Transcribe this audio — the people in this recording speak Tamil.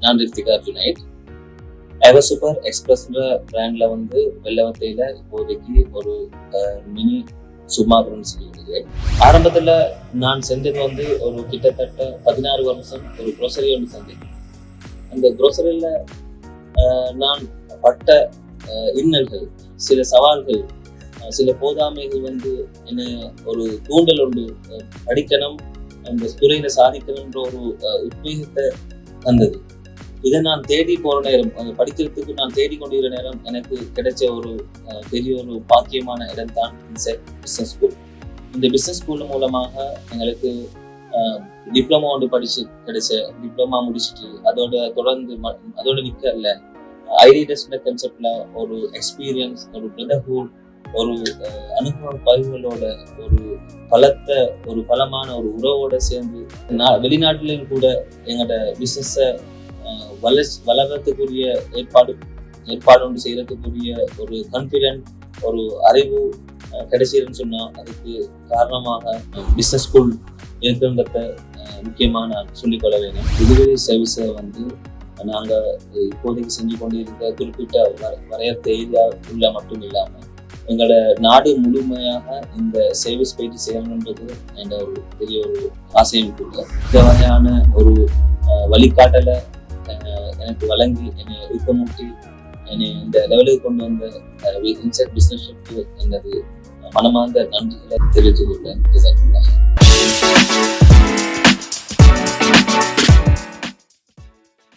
நான் ரித்திகா ஜுனைட். எவர் சூப்பர் எக்ஸ்பிரஸ்ன்ற பிராண்ட்ல வந்து வெள்ளவத்தையில இப்போதைக்கு ஒரு மினி சுமாபுரம் சொல்லியிருக்கிறேன். ஆரம்பத்துல நான் செஞ்சது வந்து ஒரு கிட்டத்தட்ட 16 வருஷம் ஒரு grocery ஒன்று செஞ்சேன். அந்த groceryல நான் பட்ட இன்னல்கள், சில சவால்கள், சில போதாமைகள் வந்து என்ன ஒரு தூண்டல் ஒன்று படிக்கணும், அந்த துறையில சாதிக்கணும்ன்ற ஒரு உத்வேகத்தை தந்தது. இதை நான் தேடி போற நேரம், படிக்கிறதுக்கு நான் தேடிக்கொண்டிருக்கிற நேரம் எனக்கு கிடைச்ச ஒரு பெரிய ஒரு பாக்கியமான இடம் தான் பிசினஸ் ஸ்கூல். இந்த பிசினஸ் ஸ்கூல் மூலமாக எங்களுக்கு டிப்ளமோ ஒன்று படிச்சு கிடைச்ச, டிப்ளமா முடிச்சுட்டு அதோட தொடர்ந்து அதோட நிக்கல ஐடிஎஸ்ன்ற கான்செப்ட்ல ஒரு எக்ஸ்பீரியன்ஸ், ஒரு பிரதர்ஹுட், ஒரு அனுபவ பதிவுகளோட ஒரு ஒரு பலமான ஒரு உறவோட சேர்ந்து வெளிநாட்டிலையும் கூட எங்களோட பிசினஸை வளர்றதுக்குரிய ஏற்பாடு ஒன்று செய்யறதுக்குரிய ஒரு கான்ஃபிடென்ட், ஒரு அறிவு கிடைச்சிருன்னு சொன்னா அதுக்கு காரணமாக பிசினஸ் ஸ்கூல் இருக்குன்றத முக்கியமாக நான் சொல்லிக்கொள்ள வேண்டும். டெலிவரி சர்வீஸை வந்து நாங்கள் இப்போதைக்கு செஞ்சு கொண்டிருக்க குறிப்பிட்ட வரையறுத்த ஏரியா உள்ள மட்டும் இல்லாமல் எங்களோட நாடு முழுமையாக இந்த சர்வீஸ் போயிட்டு செய்யணுன்றது என்ற ஒரு பெரிய ஒரு ஆசையும் கூட. இந்த வகையான ஒரு வழிகாட்டலை எனக்கு வழங்கி என்னை ஊக்கமூட்டி என்னை இந்த லெவலுக்கு கொண்டு வந்த இன்சைட் பிசினஸ் எனது மனமார்ந்த நன்றிகளை தெரிவித்துக் கொள்கிறேன்.